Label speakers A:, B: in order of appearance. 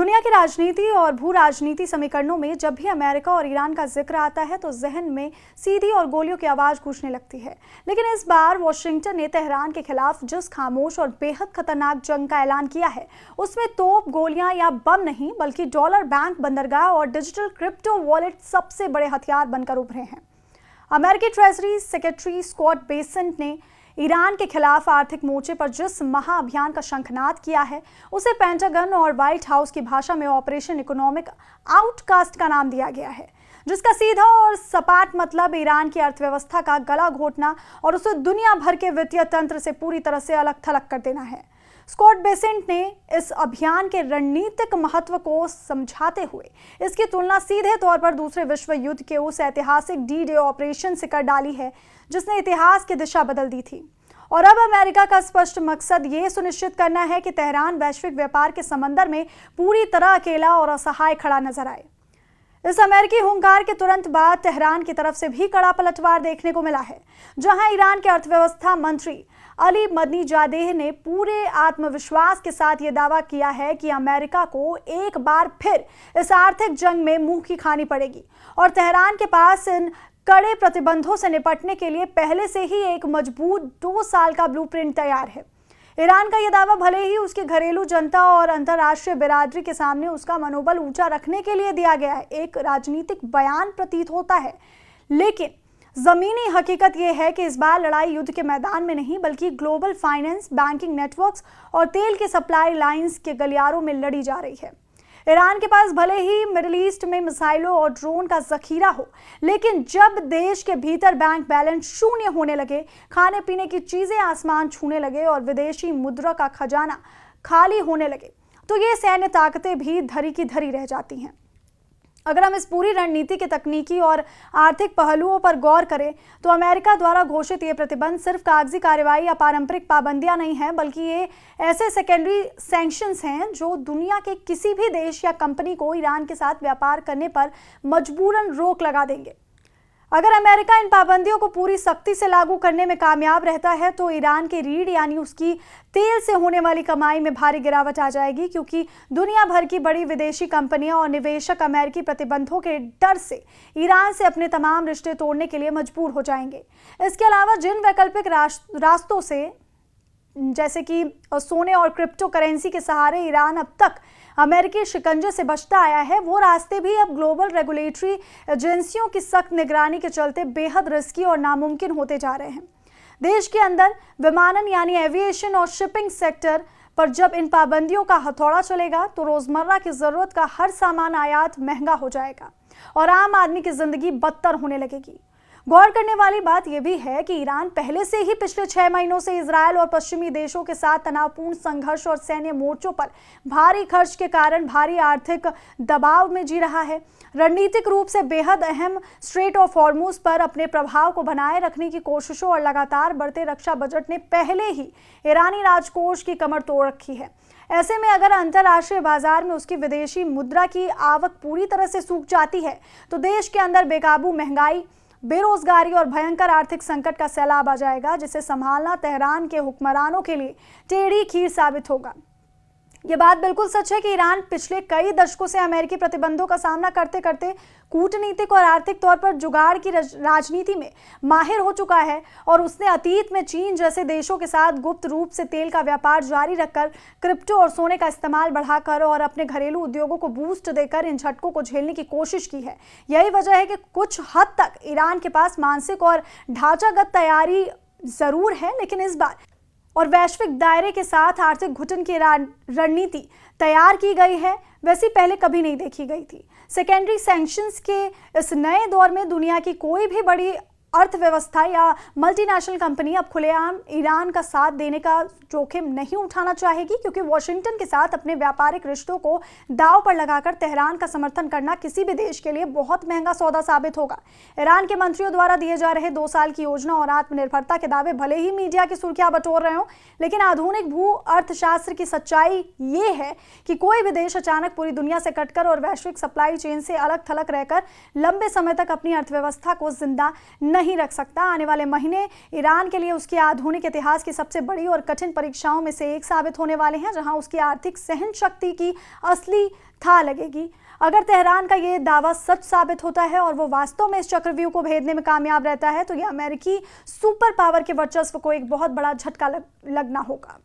A: दुनिया की राजनीति और भू राजनीति समीकरणों में जब भी अमेरिका और ईरान का जिक्र आता है तो जहन में सीधी और गोलियों की आवाज गूंजने लगती है। लेकिन इस बार वॉशिंगटन ने तेहरान के खिलाफ जिस खामोश और बेहद खतरनाक जंग का ऐलान किया है उसमें तोप, गोलियां या बम नहीं बल्कि डॉलर, बैंक, बंदरगाह और डिजिटल क्रिप्टो वॉलेट सबसे बड़े हथियार बनकर उभरे हैं। अमेरिकी ट्रेजरी सेक्रेटरी स्कॉट बेसेंट ने ईरान के खिलाफ आर्थिक मोर्चे पर जिस महाअभियान का शंखनाद किया है उसे पेंटागन और व्हाइट हाउस की भाषा में ऑपरेशन इकोनॉमिक आउटकास्ट का नाम दिया गया है, जिसका सीधा और सपाट मतलब ईरान की अर्थव्यवस्था का गला घोटना और उसे दुनिया भर के वित्तीय तंत्र से पूरी तरह से अलग थलग कर देना है। स्कॉट बेसेंट ने इस अभियान के रणनीतिक महत्व को समझाते हुए इसकी तुलना सीधे तौर पर दूसरे विश्व युद्ध के उस ऐतिहासिक डी-डे ऑपरेशन से कर डाली है जिसने इतिहास की दिशा बदल दी थी। और अब अमेरिका का स्पष्ट मकसद ये सुनिश्चित करना है कि तेहरान वैश्विक व्यापार के समंदर में पूरी तरह अकेला और असहाय खड़ा नजर आए। इस अमेरिकी हुंकार के तुरंत बाद तेहरान की तरफ से भी कड़ा पलटवार देखने को मिला है, जहां ईरान के अर्थव्यवस्था मंत्री अली मदनीजादेह ने पूरे आत्मविश्वास के साथ ये दावा किया है कि अमेरिका को एक बार फिर इस आर्थिक जंग में मुंह की खानी पड़ेगी और तेहरान के पास इन कड़े प्रतिबंधों से निपटने के लिए पहले से ही एक मजबूत 2 साल का ब्लूप्रिंट तैयार है। ईरान का यह दावा भले ही उसकी घरेलू जनता और अंतर्राष्ट्रीय बिरादरी के सामने उसका मनोबल ऊंचा रखने के लिए दिया गया है, एक राजनीतिक बयान प्रतीत होता है, लेकिन जमीनी हकीकत यह है कि इस बार लड़ाई युद्ध के मैदान में नहीं बल्कि ग्लोबल फाइनेंस, बैंकिंग नेटवर्क्स और तेल के सप्लाई लाइंस के गलियारों में लड़ी जा रही है। ईरान के पास भले ही मिडिल ईस्ट में मिसाइलों और ड्रोन का जखीरा हो, लेकिन जब देश के भीतर बैंक बैलेंस शून्य होने लगे, खाने पीने की चीजें आसमान छूने लगे और विदेशी मुद्रा का खजाना खाली होने लगे, तो ये सैन्य ताकतें भी धरी की धरी रह जाती हैं। अगर हम इस पूरी रणनीति के तकनीकी और आर्थिक पहलुओं पर गौर करें तो अमेरिका द्वारा घोषित ये प्रतिबंध सिर्फ कागजी कार्रवाई या पारंपरिक पाबंदियां नहीं हैं, बल्कि ये ऐसे सेकेंडरी सैंक्शंस हैं जो दुनिया के किसी भी देश या कंपनी को ईरान के साथ व्यापार करने पर मजबूरन रोक लगा देंगे। अगर अमेरिका इन पाबंदियों को पूरी सख्ती से लागू करने में कामयाब रहता है तो ईरान के रीढ़ यानी उसकी तेल से होने वाली कमाई में भारी गिरावट आ जाएगी, क्योंकि दुनिया भर की बड़ी विदेशी कंपनियां और निवेशक अमेरिकी प्रतिबंधों के डर से ईरान से अपने तमाम रिश्ते तोड़ने के लिए मजबूर हो जाएंगे। इसके अलावा जिन वैकल्पिक रास्तों से जैसे कि सोने और क्रिप्टो करेंसी के सहारे ईरान अब तक अमेरिकी शिकंजे से बचता आया है, वो रास्ते भी अब ग्लोबल रेगुलेटरी एजेंसियों की सख्त निगरानी के चलते बेहद रिस्की और नामुमकिन होते जा रहे हैं। देश के अंदर विमानन यानी एविएशन और शिपिंग सेक्टर पर जब इन पाबंदियों का हथौड़ा चलेगा तो रोजमर्रा की जरूरत का हर सामान आयात महंगा हो जाएगा और आम आदमी की जिंदगी बदतर होने लगेगी। गौर करने वाली बात यह भी है कि ईरान पहले से ही पिछले 6 महीनों से इजरायल और पश्चिमी देशों के साथ तनावपूर्ण संघर्ष और सैन्य मोर्चों पर भारी खर्च के कारण भारी आर्थिक दबाव में जी रहा है। रणनीतिक रूप से बेहद अहम स्ट्रेट ऑफ हॉर्मुज पर अपने प्रभाव को बनाए रखने की कोशिशों और लगातार बढ़ते रक्षा बजट ने पहले ही ईरानी राजकोष की कमर तोड़ रखी है। ऐसे में अगर अंतर्राष्ट्रीय बाजार में उसकी विदेशी मुद्रा की आवक पूरी तरह से सूख जाती है तो देश के अंदर बेकाबू महंगाई, बेरोजगारी और भयंकर आर्थिक संकट का सैलाब आ जाएगा, जिसे संभालना तेहरान के हुक्मरानों के लिए टेढ़ी खीर साबित होगा। ये बात बिल्कुल सच है कि ईरान पिछले कई दशकों से अमेरिकी प्रतिबंधों का सामना करते करते कूटनीतिक और आर्थिक तौर पर जुगाड़ की राजनीति में माहिर हो चुका है और उसने अतीत में चीन जैसे देशों के साथ गुप्त रूप से तेल का व्यापार जारी रखकर क्रिप्टो और सोने का इस्तेमाल बढ़ाकर और अपने घरेलू उद्योगों को बूस्ट देकर इन झटकों को झेलने की कोशिश की है। यही वजह है कि कुछ हद तक ईरान के पास मानसिक और ढांचागत तैयारी जरूर है, लेकिन इस बार और वैश्विक दायरे के साथ आर्थिक घुटन की रणनीति तैयार की गई है, वैसी पहले कभी नहीं देखी गई थी। सेकेंडरी सैंक्शंस के इस नए दौर में दुनिया की कोई भी बड़ी अर्थव्यवस्था या मल्टीनेशनल कंपनी अब खुलेआम ईरान का साथ देने का जोखिम नहीं उठाना चाहेगी, क्योंकि वॉशिंगटन के साथ अपने व्यापारिक रिश्तों को दांव पर लगाकर तेहरान का समर्थन करना किसी भी देश के लिए बहुत महंगा सौदा साबित होगा। ईरान के मंत्रियों द्वारा दिए जा रहे 2 साल की योजना और आत्मनिर्भरता के दावे भले ही मीडिया की सुर्खियां बटोर रहे हों, लेकिन आधुनिक भू अर्थशास्त्र की सच्चाई ये है कि कोई भी देश अचानक पूरी दुनिया से कटकर और वैश्विक सप्लाई चेन से अलग थलग रहकर लंबे समय तक अपनी अर्थव्यवस्था को जिंदा नहीं रख सकता। आने वाले महीने ईरान के लिए उसके आधुनिक इतिहास की सबसे बड़ी और कठिन परीक्षाओं में से एक साबित होने वाले हैं, जहां उसकी आर्थिक सहन शक्ति की असली था लगेगी। अगर तेहरान का ये दावा सच साबित होता है और वो वास्तव में इस चक्रव्यूह को भेदने में कामयाब रहता है, तो ये अमेरिकी सुपर पावर के वर्चस्व को एक बहुत बड़ा झटका लगना होगा।